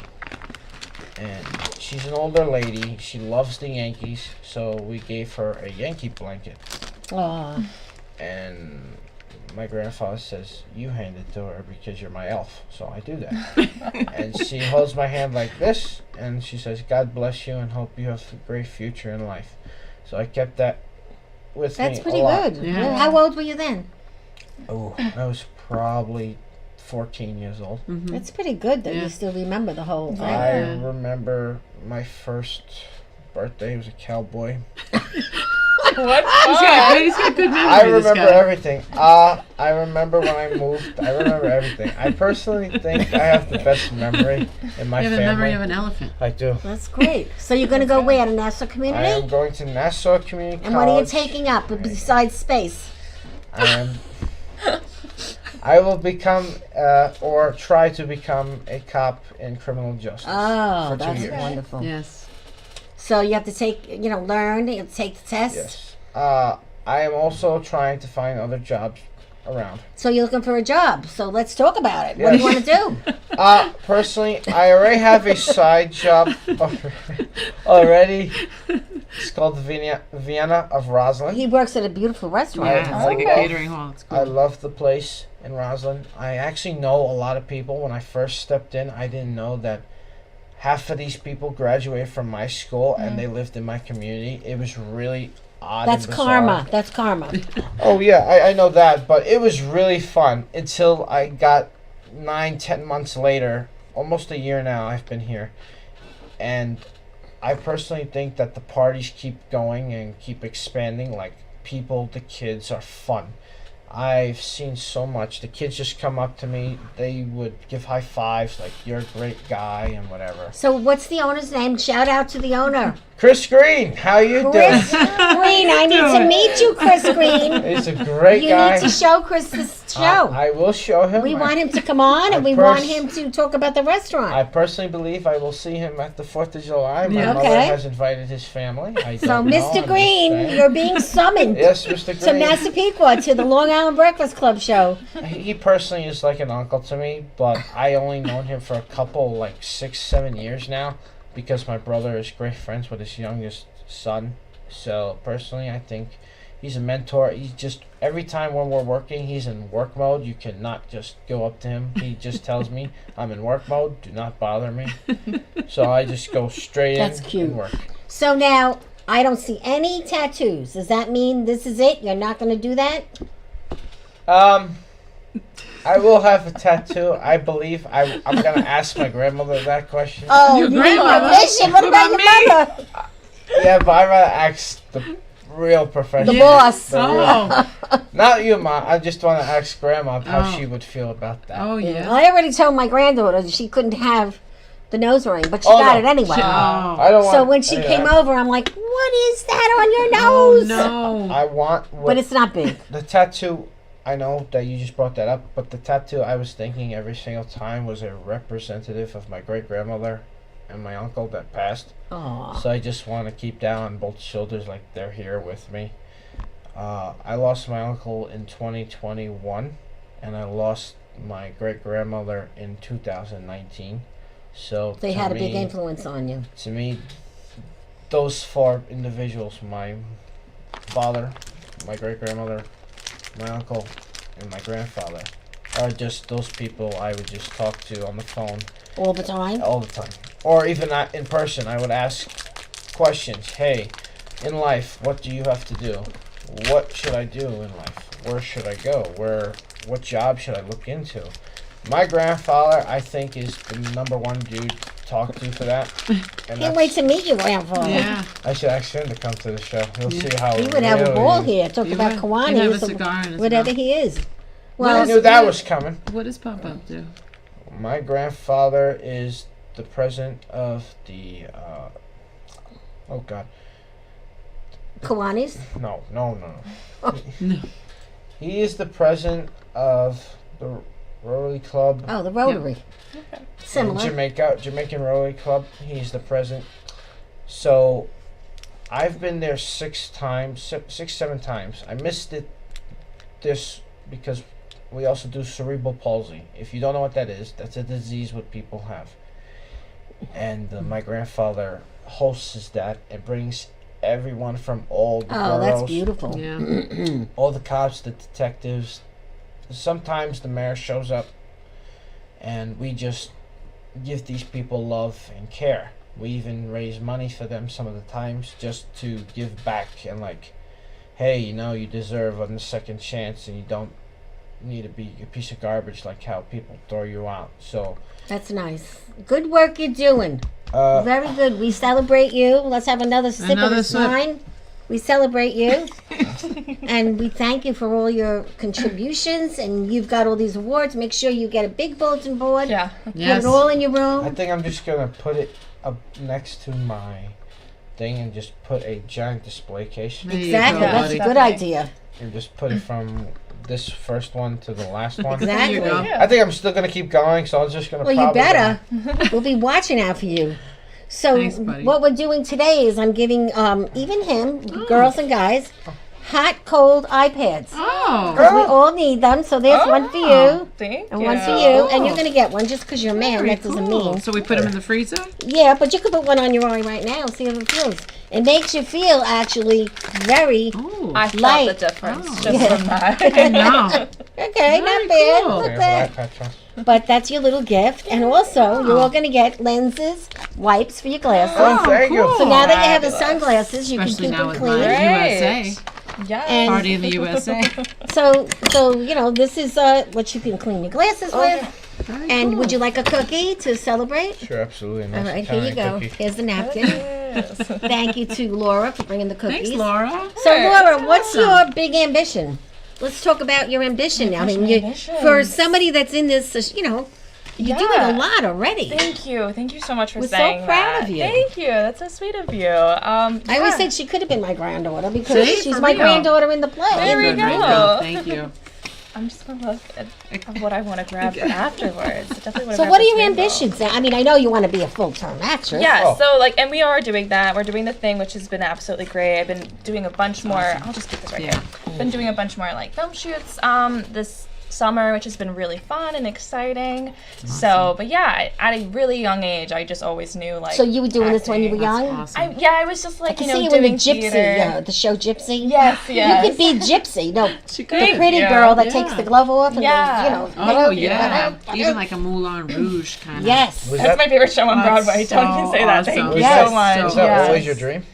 And she's an older lady. She loves the Yankees, so we gave her a Yankee blanket. Aw. And my grandfather says, "You hand it to her because you're my elf." So I do that. And she holds my hand like this, and she says, "God bless you and hope you have a great future in life." So I kept that with me That's pretty a lot. good. Yeah. How old were you then? Oh, I was probably 14 years old. Mhm. It's pretty good that Yeah. you still remember the whole thing. I Yeah. remember my first birthday. It was a cowboy. What? He's got good memory. I this remember guy. everything. I remember when I moved. I remember everything. I personally think I have the best memory in my You have family. a memory of an elephant. I do. That's great. So you're going to go where? To Nassau I am Community? going to Nassau Community And what are you College. taking up besides space? I will become, or try to become, a cop in criminal justice. Oh, for 2 that's years. wonderful. Yes. So you have to take, learn, you have to take the test. Yes. I am also trying to find other jobs around. So you're looking for a job. So let's talk about it. What do you want to do? Personally, I already have a side job already. It's called Vienna of Roslyn. He works at a beautiful restaurant. Yeah, it's like a Oh. catering hall. It's I cool. love the place in Roslyn. I actually know a lot of people. When I first stepped in, I didn't know that half of these people graduated from my school and they lived in my community. It was really odd. That's and bizarre. karma. That's karma. Oh yeah, I know that, but it was really fun until I got 9-10 months later, almost a year now I've been here, and I personally think that the parties keep going and keep expanding. Like, the kids are fun. I've seen so much. The kids just come up to me. They would give high fives, like, you're a great guy and whatever. So what's the owner's name? Shout out to the owner. Chris Green, how you Chris doing? Green. I need to meet you, Chris Green. He's a great You guy. need to show Chris this show. I will show him. We want him to come on, and we want him to talk about the restaurant. I personally believe I will see him at the 4th of July. My Yeah. mother Okay. has invited his family. So, Mr. Green, you're being summoned Yes, Mr. to Green. Massapequa to the Long Island Breakfast Club show. He personally is like an uncle to me, but I only known him for a couple, like 6-7 years now, because my brother is great friends with his youngest son. So personally, I think he's a mentor. He's just, every time when we're working, he's in work mode. You cannot just go up to him. He just tells me, I'm in work mode, do not bother me. So I just go straight That's in cute. and work. So now, I don't see any tattoos. Does that mean this is it? You're not going to do that? I will have a tattoo. I believe I'm gonna ask my grandmother that question. Oh, Your you need grandmother? permission. What What about about your mother? Yeah, but I'd rather ask the real professional. The boss. The real- Oh, Not you, Ma. I just want to ask Grandma how Oh. she would feel about that. oh yeah. I already told my granddaughter that she couldn't have the nose ring, but she Oh, got no. it anyway. Oh, I don't want. So when she came over, I'm like, what is that on your nose? no. I want. But it's not big. The tattoo. I know that you just brought that up, but the tattoo I was thinking every single time was a representative of my great grandmother and my uncle that passed. Aw. So I just want to keep that on both shoulders, like they're here with me. I lost my uncle in 2021, and I lost my great grandmother in 2019. So They to had a big me- influence on you. To me, those 4 individuals, my father, my great grandmother, my uncle, and my grandfather, are just those people I would just talk to on the phone All the time? all the time. Or even not in person. I would ask questions. Hey, in life, what do you have to do? What should I do in life? Where should I go? What job should I look into? My grandfather, I think, is the #1 dude to talk to for that. And Can't wait to meet your grandfather. Yeah. I should ask him to come to the show. He'll Yeah. see how He would have a real ball he is. here. Talk He about would. Kiwanis He'd have a or cigar in his whatever mouth. he is. I Well, knew that was coming. What does Papa do? My grandfather is the president of the, oh God, Kiwanis? no. No. He is the president of the Rotary Club Oh, the Rotary. in Similar. Jamaican Rotary Club. He's the president. So, I've been there 6 times, 7 times. I missed it this because we also do cerebral palsy. If you don't know what that is, that's a disease what people have. And my grandfather hosts that and brings everyone from all the Oh, that's boroughs, beautiful. Yeah. all the cops, the detectives. Sometimes the mayor shows up and we just give these people love and care. We even raise money for them some of the times just to give back and like, hey, you deserve a second chance and you don't need to be a piece of garbage like how people throw you out. So That's nice. Good work you're doing. uh Very good. We celebrate you. Let's have another sip of Another this sip. wine. We celebrate you. And we thank you for all your contributions. And you've got all these awards. Make sure you get a big bulletin board. Yeah. Put Yes. it all in your I room. think I'm just gonna put it up next to my thing and just put a giant display case There you Exactly. go, That's buddy. a good Definitely. idea. and just put it from this first one to the last one. Exactly. There you go. I think I'm still gonna keep going, so I'm just gonna. Well, you probably better. We'll be watching out for you. So Thanks, buddy. what we're doing today is I'm giving even him, girls and guys, hot, cold iPads. Oh. We all need them, so there's one for you Thank and you. one for you, and you're gonna get one just because you're a man. Very That doesn't cool. mean. So we put them in the freezer? Yeah, but you could put one on your eye right now and see how it feels. It makes you feel actually very Oh. I felt Light. the difference Oh. just Yeah. from that. I know. okay, Very not bad. cool. Not Okay, bad. iPad trust. But that's your little gift. And also, you're all going to get lenses, wipes for your glasses. Oh, thank you. So now that you have the sunglasses, you Especially can keep now them with clean. USA. Yeah. And- Party in the USA. So this is what you can clean your glasses with. Very And cool. would you like a cookie to celebrate? Sure, absolutely. All Nice right, here you Italian go. cookie. Here's the napkin. Thank you to Laura for bringing the cookies. Thanks, Laura. So, Laura, what's your big ambition? Let's talk about your ambition now. I mean, for somebody that's in this, you're doing a lot already. Thank you. Thank you so much for We're so saying proud that. of you. Thank you. That's so sweet of you. I always said she could have been my granddaughter because See, she's for my real. granddaughter in the play. There we Good, go. Rachel. Thank you. I'm just gonna look at what I want to grab for afterwards. Definitely wanna So, grab what are this your rainbow. ambitions? I mean, I know you want to be a full-time actress. Yeah, Oh. so and we are doing that. We're doing the thing, which has been absolutely great. I've been doing a bunch more. I'll just keep this right Yeah. here. Been doing a bunch more film shoots this summer, which has been really fun and exciting. So, but yeah, at a really young age, I just always knew So you were doing this when you were That's young? awesome. I was just I can see you in doing the Gypsy, theater. the show Gypsy. Yes, yes. You could be Gypsy. No, the Thank pretty you. girl that Yeah. takes the glove off and Yeah. goes, Oh, yeah. Even like a Moulin Rouge kind of. Yes. Was That's that, my favorite show on That's Broadway. Don't so you say that. awesome. Thank you Yes. so much. was that Yes. always your dream?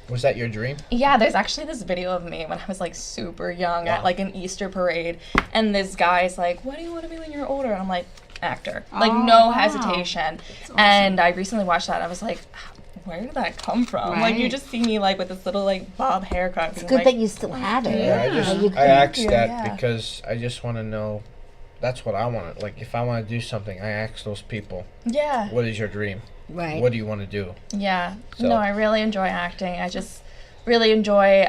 Was that your dream? Yeah, there's actually this video of me when I was super young at an Easter parade, and this guy's like, "What do you want to be when you're older?" And I'm like, "Actor." Oh, No wow. hesitation. awesome. And I recently watched that. And I was like, "Where did that come from?" Like you Right. just see me with this little bob haircut. It's good that you still have it. Yeah, You I asked you, that yeah. because I just want to know. That's what I want. Like, if I want to do something, I ask those people, Yeah. "What is your dream? Right. What do you want to do?" Yeah. So- No, I really enjoy acting. I just really enjoy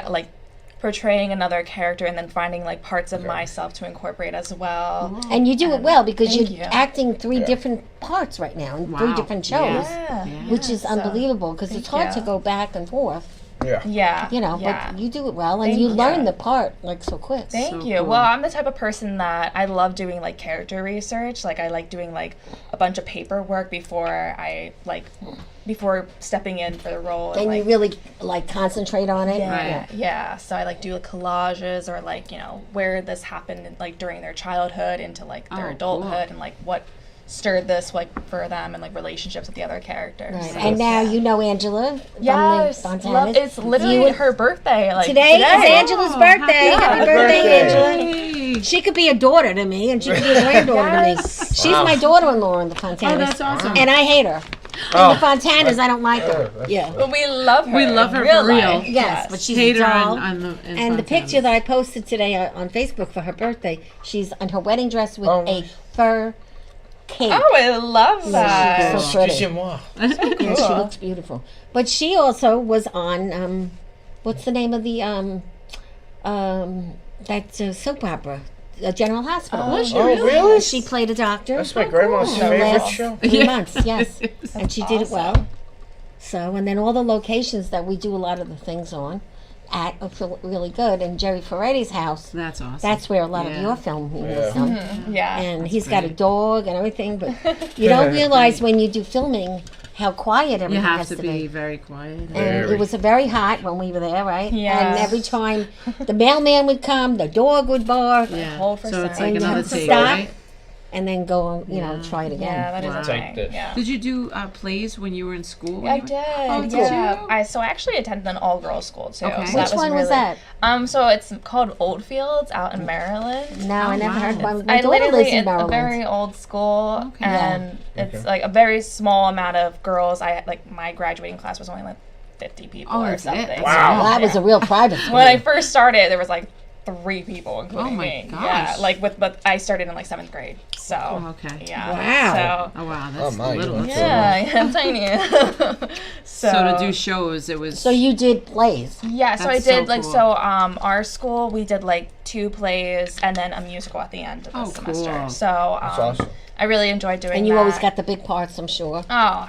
portraying another character and then finding parts of myself to incorporate as well. And you do it well because Thank you're you. acting three different parts right now in three Wow. different shows, Yeah. which is So, unbelievable because it's hard you. to go back and forth, Yeah. Yeah. but you do it well and Thank you you. learn the part so quick. Thank So you. cool. Well, I'm the type of person that I love doing character research. I like doing a bunch of paperwork before before stepping in for the role. And you really concentrate on it. yeah, yeah. So I do collages or where this happened during their childhood into their Oh, adulthood and what stirred this for them and relationships with the other characters. Right. So, And now yeah. you know Angela Yes, from the love, Fontanas. it's literally You and- her birthday. Today is Angela's Oh, birthday. happy Happy birthday. birthday, Angela. Hey. She could be a daughter to me, and she could be a granddaughter to me. Yes. She's my daughter-in-law in the Oh, Fontanas. that's awesome. And I hate her. Oh. In the Fontanas, I don't like her. that's- Yeah. But we love her. We love in her real for real. life. Yes, but she's Hate a her doll. on the And the picture that I posted today on Facebook for her birthday, she's in her wedding dress with Oh, a nice. fur cape. Oh, I love that. so pretty. Excusez-moi. Yeah, she cool. looks beautiful. But she also was on what's the name of the that soap opera, General Hospital. Was she Oh, really? really? She played a doctor. That's my grandma's for the favorite last show. 3 months, yes. And she did it awesome. well. So, and then all the locations that we do a lot of the things on are really good. And Jerry Ferretti's house, That's awesome. that's where a lot of Yeah. your filming is done. Yeah. And he's got a dog and everything, but you don't realize when you do filming how quiet You everything have has to be very quiet. And Very. it was very hot when we were there, right? Yeah. And every time the mailman would come, the dog would bark, Yeah. Hold for So it's second. like And you another have to take, stop. right? and then go, try it again. Yeah, that is Wow. a Take thing. this. Yeah. Did you do plays when you were in school? when I you were- did. Oh, did yeah. you? So I actually attended an all-girls school too. Okay. So Which that was one was really- that? So it's called Oldfields out in Maryland. No, I Oh, never wow. heard. My I daughter literally lives in it's a Maryland. very old school, Okay. and it's Okay. like a very small amount of girls. My graduating class was only 50 people Oh, or that's it? something. That's Wow. Well, that was a real private school. When I first started, there was 3 people, including Oh my me. gosh. Yeah, but I started in 7th grade, so Oh, okay. yeah. Wow. Oh wow, that's my little. goodness. So yeah, I'm tiny. So to do shows, it was. So you did plays. Yeah, so I That's did so cool. our school we did 2 plays and then a musical at the end of the Oh, semester. cool. So That's awesome. I really enjoyed doing And you that. always got the big parts, I'm sure. Oh,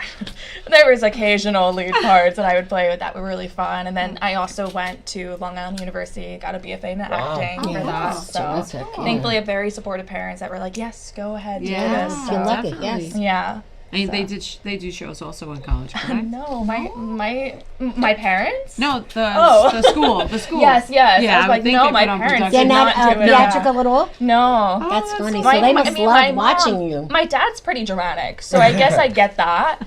there was occasional lead parts that I would play with that were really fun. And then I also went to Long Island University, got a BFA in acting Oh, for wow. that. So Terrific. thankfully, I have very supportive parents that were like, "Yes, go ahead, do Yeah. this." You're So, lucky, definitely. yes. yeah. I mean, So. they do shows also in college, correct? No, my parents. No, Oh. the school. Yes. Yeah, I was I like, would think no, they my put on parents production. They're did not not do it. theatrical at all? No. That's that's funny. so So they must I mean, love my mom- watching you. My dad's pretty dramatic, so I guess I get that.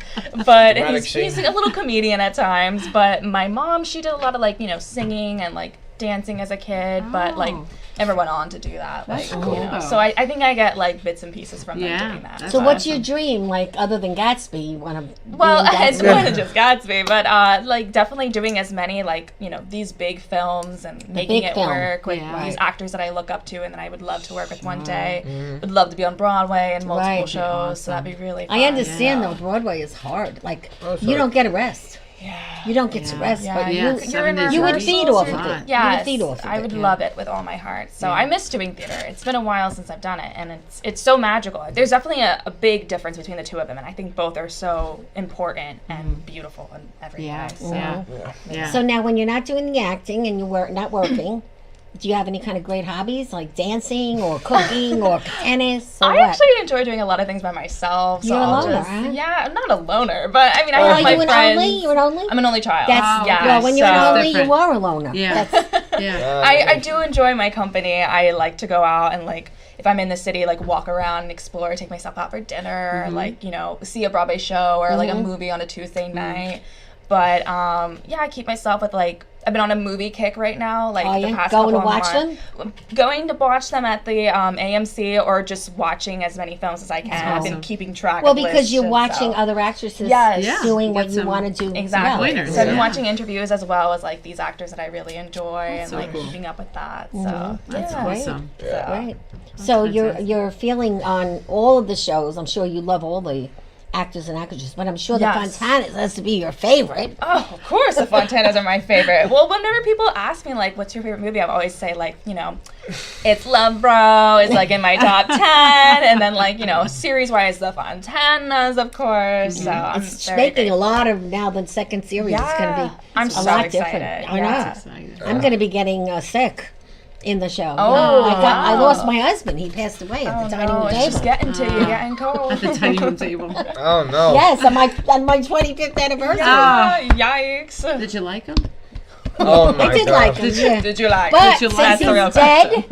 But Dramatic he's scene. a little comedian at times. But my mom, she did a lot of like, singing and like dancing as a kid, but like Oh. never went on to do that. That's Like, cool, you know. though. So I think I get like bits and pieces from them Yeah, doing that. that's So what's your awesome. dream, like, other than Gatsby? You want to Well, be in it's Gatsby? more than just Gatsby, but like definitely doing as many like these big films and making big it film. work with Yeah. these actors that I look up to and that I would love to work with one day. Would love to be on Broadway and multiple Right. shows, so that'd be really fun. I understand Yeah. though, Broadway is hard. Like, Oh, you sorry. don't get a rest. Yeah. You don't get to rest, Yeah, but yeah. you, You're in you would rehearsals, feed off of you're- it. You would Yes, feed off of I it. would yeah. love it with all my heart. So I miss doing theater. It's been a while since I've done it, and it's so magical. There's definitely a big difference between the two of them, and I think both are so important and beautiful in every Yeah, way. So. yeah, Yeah. yeah. So now when you're not doing the acting and you're not working, do you have any kind of great hobbies like dancing or cooking or tennis or I what? actually enjoy doing a lot of things by myself. So You're a I'll loner, just, huh? Yeah, I'm not a loner, but I mean, I Are have my you an friends. only? You're an only? I'm an only child. That's yeah. well, when you're so an only, Different. you are a loner. Yeah. That's, yeah. I do enjoy my company. I like to go out and like if I'm in the city, like walk around and explore, take myself out for dinner, Mm-hmm. like see a Broadway show or like a movie on a Tuesday night. But yeah, I keep myself with like I've been on a movie kick right now. Like Oh, the yeah? past Going couple to watch of months. Going to watch them at the AMC or just watching as many films as I can. I've been awesome. keeping track. well, of because lists you're and watching so. other actresses Yes. Yeah. doing what Get you some- want to do. Exactly. As well. Pointers. So I've been Yeah. watching interviews as well as like these actors that I really enjoy and so like cool. keeping up with that. So That's yeah. awesome. So, Right. So fantastic. you're feeling on all of the shows. I'm sure you love all the actors and actresses, but I'm sure Yes. the Fontanas has to be your favorite. Oh, of course, the Fontanas are my favorite. Well, whenever people ask me like, "What's your favorite movie?" I always say like, it's Love Bro. It's like in my top 10, and then like series-wise, the Fontanas, of course. So I'm It's very making a grateful. lot of now. The second series is going to be I'm a so lot excited. different. I Yeah. know. Exciting. I'm going to be getting sick in the show. Oh, I wow. lost my husband. He passed away at the dining No, room it's table. just getting to you, getting cold. At the dining room table. Oh no. Yes, on my 25th anniversary. Ah, yikes. Did you like him? Oh my I did God. like him. Yeah. Did you like? But you since like he's the real dead,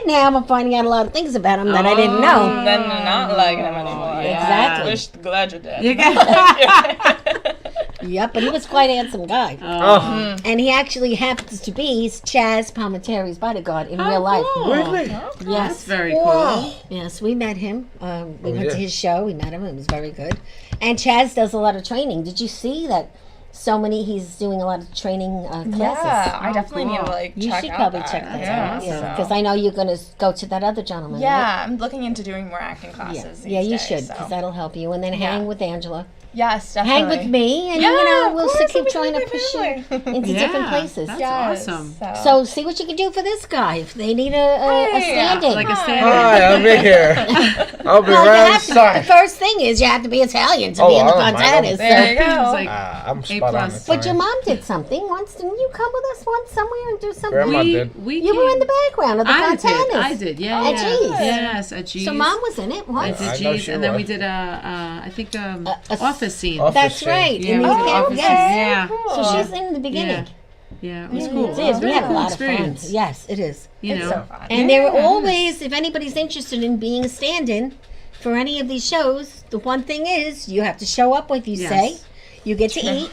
I'm finding out a lot of things about him that I didn't know. Then I'm not liking him anymore. Exactly. Wish glad you did. You got Yep, but he was quite a handsome guy. Oh, And he actually happens to be Chaz Palminteri's bodyguard in real life. cool. really? That's Yes. very cool. Yes, we met him. We went yeah. to his show. We met him. It was very good. And Chaz does a lot of training. Did you see that? He's doing a lot of training classes. Yeah, I definitely cool. need to like You check should out probably that. check that yeah, out. Yeah, so- because I know you're going to go to that other gentleman. Yeah, right? I'm looking into doing more acting classes. Yeah, these you days, should, so. because that'll help you. And then hang with Angela. Yes, definitely. Hang with me, and Yeah, we'll of course, keep I'll be trying to with my push you family. into different places. That's Yes, awesome. So see what you can do for this guy. If they need a Hey, stand-in. Like a stand. Hi, I'll be here. I'll be Well, you right have to, the inside. first thing is you have to be Italian to Oh, be in the I don't mind. Fontanas. There you So. go. It's like, I'm A spot on. plus. But your mom did something once. Didn't you come with us once somewhere and do something? Grandma we, did. we You were in the came- background of the Fontanas. I did. Yeah. At yeah. G's. Yes, at G's. So mom was in it I once. did I know G's, she and then we was. did I think a- office scene. Office That's scene. right. Yeah, in we the did account, office yes. scene. Yeah. Cool. So she's in the beginning. Yeah, it was It cool. is. It was a We very had a cool lot of experience. fun. Yes, it is. You It's know, so fun. And there are always, if anybody's interested in being a stand-in for any of these shows, the one thing is you have to show up like you Yes. say. You get to eat,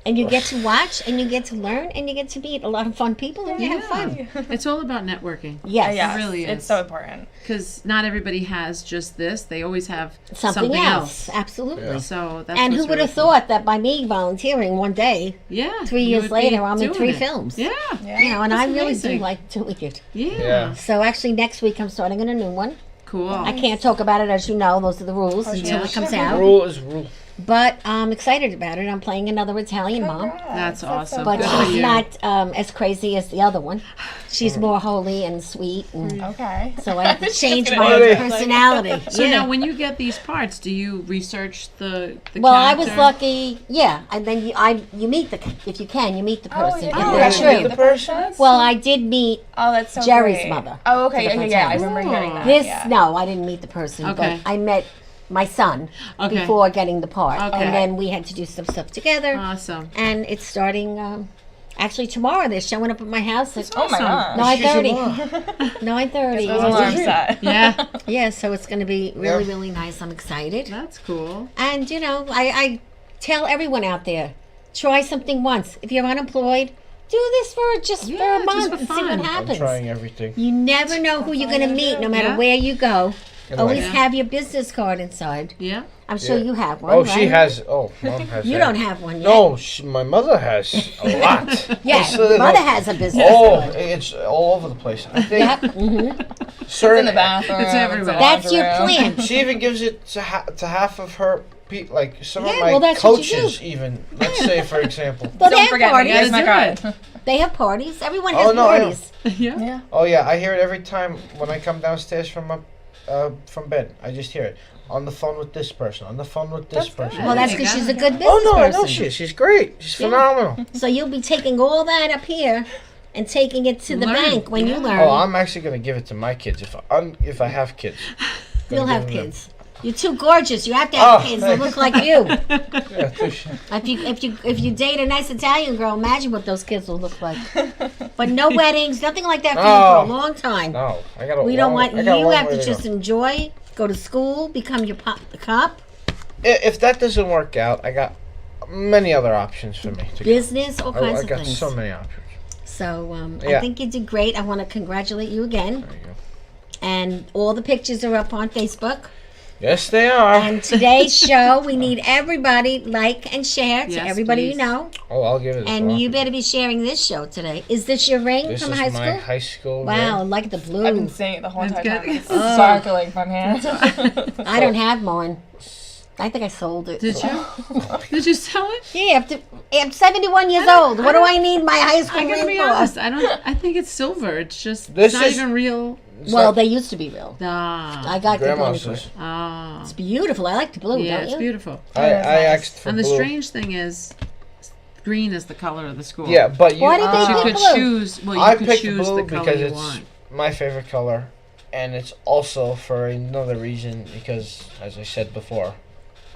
and you get to watch, and you get to learn, and you get to meet a lot of fun people, and you have fun. it's all about networking. Yes. Yes, really it's is. so important. Because not everybody has just this; they always have Something else. Absolutely. Yeah. So that's And what's who would really have cool. thought that by me volunteering one day, Yeah. 3 you years would later, be I'm in doing 3 it. films. Yeah. You know, and I That's really do amazing. like doing it. Yeah. Yeah. So actually, next week I'm starting on a new one. Cool. I can't talk about it, as you know. Those are the rules until it comes out. Rule is rule. But I'm excited about it. I'm playing another Italian mom. That's awesome. But Good for she's you. not as crazy as the other one. She's more holy and sweet, and Okay. so I have to change gonna my do it. personality. So yeah. now, when you get these parts, do you research the Well, I was character? lucky. Yeah, and then you meet the if you can you meet the person. you in can. the That's show. true. The person? Well, I did meet Oh, that's so Jerry's great. mother Oh, okay. for the Yeah, I Fontanas. remember hearing that. this. yeah. No, I didn't meet the person, Okay. but I met my son Okay. before getting the part, Okay. and then we had to do some stuff together. Awesome. And it's starting. Actually, tomorrow they're showing up at my house at Oh my gosh. 9:30. Those 9:30. alarm set. Yeah. Yeah, so it's going to be really, Yeah. really nice. I'm excited. That's cool. And, you know, I tell everyone out there, try something once. If you're unemployed, do this for a just month for and see what fun. I'm happens. trying everything. You never know who you're going to meet, no matter Yeah. where you go. And Always like- have your business card inside. Yeah. I'm sure Yeah. you have one. Oh, right? she has. Oh, mom has. You that. don't have one yet. No, my mother has a lot. Yeah, So they mother don't- has a business Oh, card. it's all over the place. I think Yep. hmm certain. In the bathroom. It's everywhere. in the That's your laundry room. plan. She even gives it to half of her people, like some Yeah, of my well, that's what you coaches. Even let's say, for example. Well, they Don't have forget me. parties. Here's my Let's card. They have parties. Everyone has Oh, no, I know. parties. Yeah. Yeah. Oh yeah, I hear it every time when I come downstairs from bed. I just hear it on the phone with this person, on the phone with this That's good. person. Well, that's you because go. she's a good business Oh no, I person. know she is. She's great. She's phenomenal. So you'll be taking all that up here and taking it to the Learn, bank when you yeah. learn. Oh, I'm actually gonna give it to my kids if I have kids. You'll Gonna have give them kids. You're too gorgeous. You have to have Oh, kids that look like you. Yeah, If you date a nice Italian girl, imagine what those kids will look like. But no weddings, nothing like that for you Oh. for a long time. no, I got a We don't long- want I got a you long have way to go. just enjoy, go to school, become your cop, If that doesn't work out, I got many other options for me to go. business, all kinds I of got things. so many options. So Yeah. I think you did great. I want to congratulate you again. There you go. And all the pictures are up on Facebook. Yes, they are. And today's show, we need everybody like and share to Yes, everybody you please. know. Oh, I'll give it. a And shot. you better be sharing this show today. Is this your ring This from is high my school? high school. Wow, ring. like the I've been blue. seeing it the whole That's entire time. good. It's sparkling from here. I don't have mine. I think I sold it. Did you? Did you sell it? Yeah, I'm 71 years old. What do I need my high school I gotta ring be for? honest. I think it's silver. It's just This it's not is- even real. It's Well, not they used to be real. Ah. I got the blue. grandma's. for it. is- Ah. It's beautiful. I like the blue, Yeah, don't it's you? beautiful. I That is nice. asked for And the blue. strange thing is, green is the color of the school. Yeah, but you. Why did they But you pick could blue? choose. Well, you I could picked choose blue the color because you it's want. my favorite color, and it's also for another reason because, as I said before,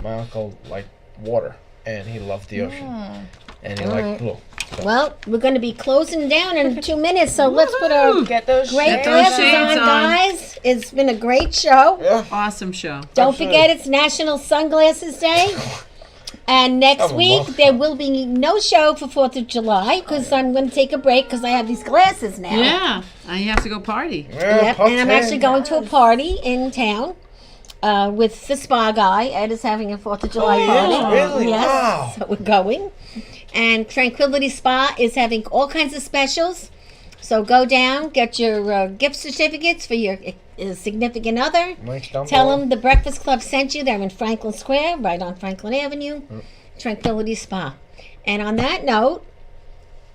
my uncle liked water and he loved the ocean, and he Alright. liked blue. Well, we're going to be closing down in 2 minutes, so let's put our Woohoo! Get those great Get those glasses shades on, on. guys. It's been a great show. Yeah. Awesome show. Don't Absolutely. forget it's National Sunglasses Day. And next Oh, week well. there will be no show for 4th of July because I'm going to take a break because I have these glasses now. Yeah, and you have to go party. Yeah, Yep, and I'm okay. actually going to a party in town with the spa guy. Ed is having a 4th of July Oh, party. really? Yes, Wow. so we're going. And Tranquility Spa is having all kinds of specials. So go down, get your gift certificates for your significant other. Links down Tell below. them the Breakfast Club sent you. They're in Franklin Square, right on Franklin Avenue. Tranquility Spa. And on that note,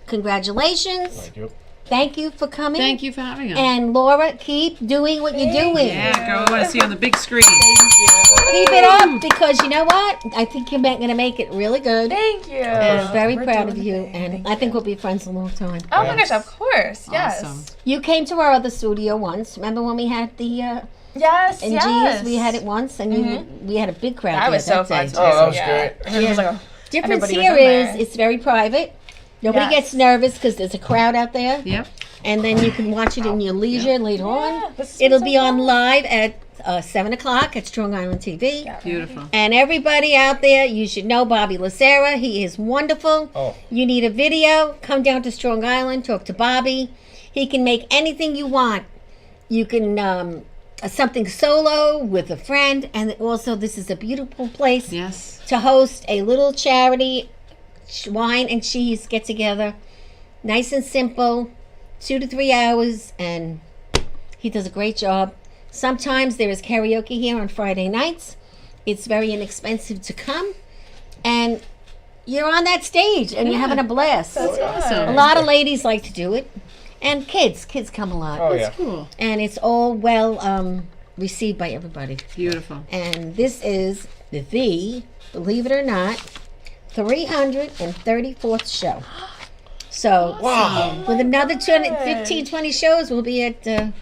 congratulations. Thank you. Thank you for coming. Thank you for having us. And Laura, keep doing what you're doing. Yeah, girl, we want to see you on the big screen. Keep it up because you know what? I think you're going to make it really good. Thank you. And I'm very We're proud of doing you. it. And Thank I think we'll be friends a long time. Oh my gosh, of course. Yes. Awesome. You came to our other studio once. Remember when we had the Yes. in yes. G's? We had it once, and we had a big crowd. That there was so that fun day. too. Oh, that was yeah. great. It was like a, Difference Everybody was here in is there. it's very private. Nobody Yes. gets nervous because there's a crowd out there, Yep. and then you can watch it in your leisure later Yeah, on. this has It'll been be so on fun. live at 7 o'clock at Strong Island TV. Yeah. Beautiful. And everybody out there, you should know Bobby Lacera. He is wonderful. Oh. You need a video, come down to Strong Island, talk to Bobby. He can make anything you want. You can something solo with a friend, and also this is a beautiful place Yes. to host a little charity wine and cheese get together. Nice and simple, 2 to 3 hours, and he does a great job. Sometimes there is karaoke here on Friday nights. It's very inexpensive to come, and you're on that stage and you're having a blast. That's awesome. A lot of ladies like to do it, and kids come a lot. Oh yeah. That's cool. And it's all well received by everybody. Beautiful. And this is the, believe it or not, 334th show. So Wow. with another 15, 20 shows, we'll be at That's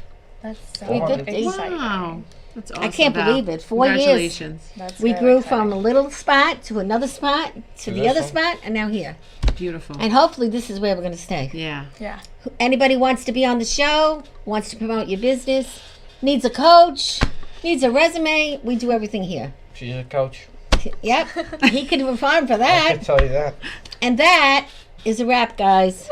so 350. exciting. Wow. That's awesome. I can't Val. believe it. 4 years. Congratulations. That's We really grew exciting. from a little spot to another spot to the this other one? spot, and now here. Beautiful. And hopefully this is where we're going to stay. Yeah. Yeah. Anybody wants to be on the show, wants to promote your business, needs a coach, needs a resume, we do everything here. She's a coach. Yep, he can perform for I that. can tell you that. And that is a wrap, guys.